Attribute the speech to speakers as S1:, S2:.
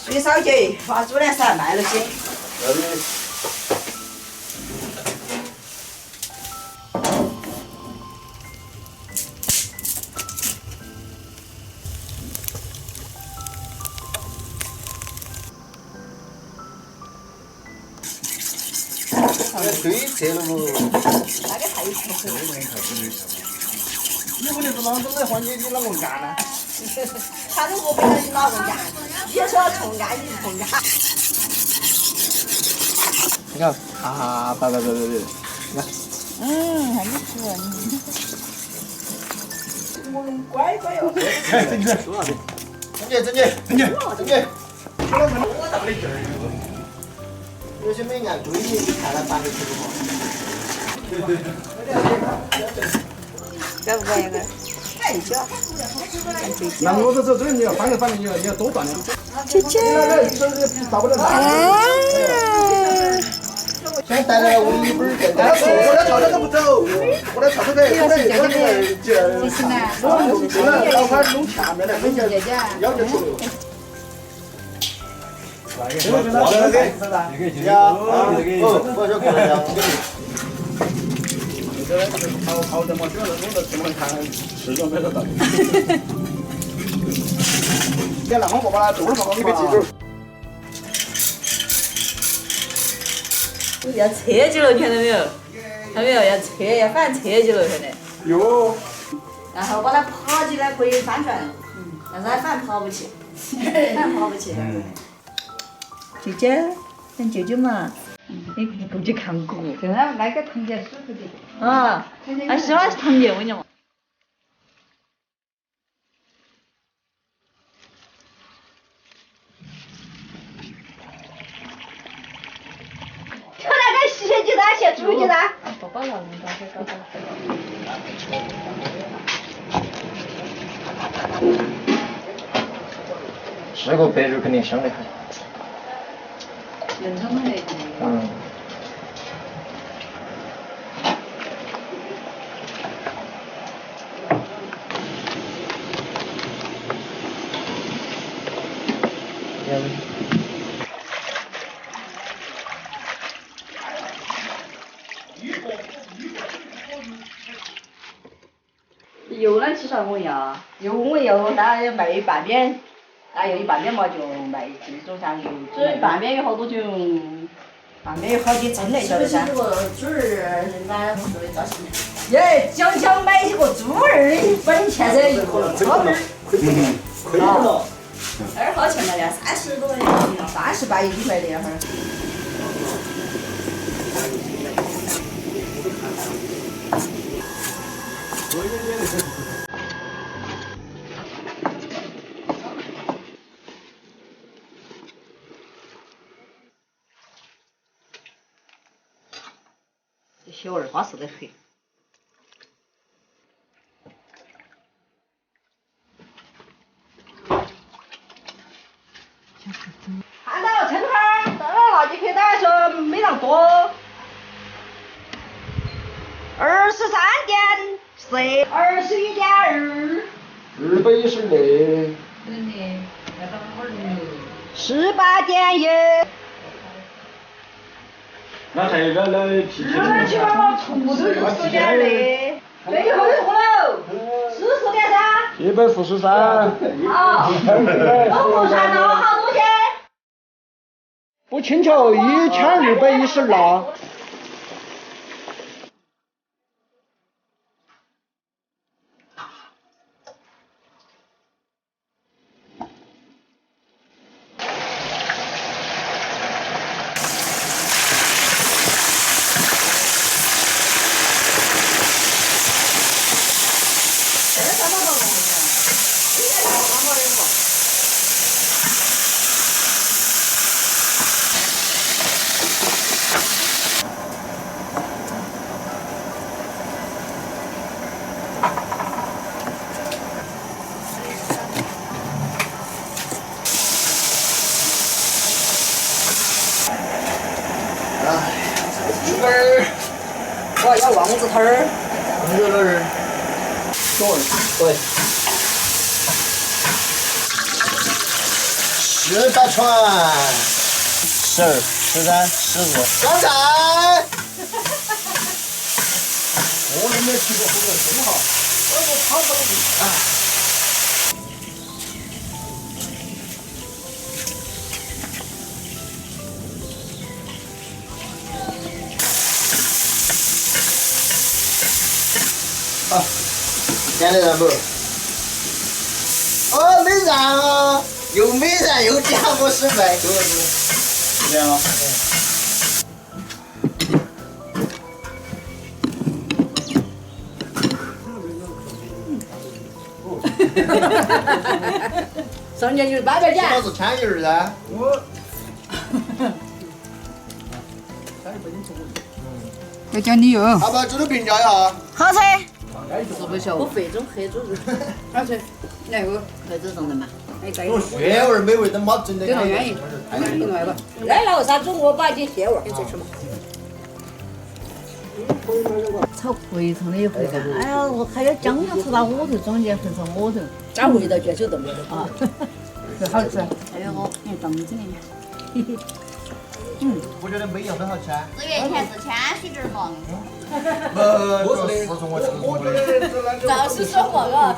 S1: 水烧鸡，把猪腩散卖了些。
S2: 对，这了不？
S1: 那个太有特色了。
S2: 你屋里不啷个来换你啷个干呢？
S1: 他都不晓得你哪个干，你说从干你从干。
S2: 你看，啊，别，你看。
S1: 还没吃。我们乖乖哟。
S2: 哎，整起，我大的劲儿。有些没按规矩，你看他办的吃不好。
S1: 该不该个？太小。
S2: 那我这你要翻个，你要多锻炼。
S1: 姐姐。
S2: 到不了。先带来我一本儿，带我的朝这都不走，我的朝这个，我老板弄前面的，每年要求出来。我就过来了。好的嘛，主要是我这么看，视觉没得到。你让我把它做了嘛，你别记住。
S1: 要车几了，看到没有？看到没有？要车，要反车几了，现在。
S2: 哟。
S1: 然后把它爬起来可以翻转，但是它反爬不起，反爬不起。姐姐，等舅舅嘛。你过去看过。
S3: 就那个堂姐舒服的。
S1: 啊，俺希望是堂姐，我跟你讲嘛。就那个洗鸡蛋，洗猪鸡蛋。
S3: 宝宝老人家在搞搞。
S2: 吃个白肉肯定香得很。
S3: 人中的。
S1: 油呢？其实我要，油我要，那要卖半边，那要一半边嘛就卖这种像油。这半边有好多就，半边有好几斤嘞，晓得噻。这个猪儿满户的造型。耶，讲买一个猪儿的本钱这一个老板。
S2: 可以了。
S1: 那儿好钱了呀，30多，30八一斤卖的那会儿。这小儿花似的很。看到称号儿，到了那就可以打说没那么多。23点4，21.2。
S2: 216。
S3: 真的，要到哪儿去
S1: ？18.1。
S2: 那还有那皮皮。
S1: 去把我醋都60点2。最后一户喽，44.3。
S2: 143。
S1: 好，都不算了，好多钱。
S2: 不清楚，1216。猪肝儿，
S1: 我要旺子汤儿。
S2: 牛肉儿，对。大串
S4: 12、13、15。
S2: 刚才，我都没吃过火锅，真好。我跑到哎。好，现在让不？哦，没燃啊，又没燃又加我失败，对不对？
S4: 是这样吗？
S1: 上年就是800减。
S2: 我是掺油儿噻。我。
S3: 再加你油。
S2: 要不要这个评价一下？
S1: 好吃。
S3: 是不是？
S1: 我肺中黑猪肉。
S3: 好吃。来个。
S1: 黑猪肉的嘛。
S3: 哎，再一
S2: 有
S3: 个。
S2: 血味儿美味，他妈真的。
S3: 这种愿意。另外一个。
S1: 来了啥子？我把点鲜味儿，你再吃嘛。炒回肠的回甘，哎呀，我还有姜要吃到我头，中间混成我头，加味道就就这么啊，
S3: 这好吃。
S1: 还有我，你当真的？
S2: 我觉得每样都好吃啊。
S5: 资源全是谦虚点儿嘛。
S2: 不，我是我觉得
S5: 早是说过了。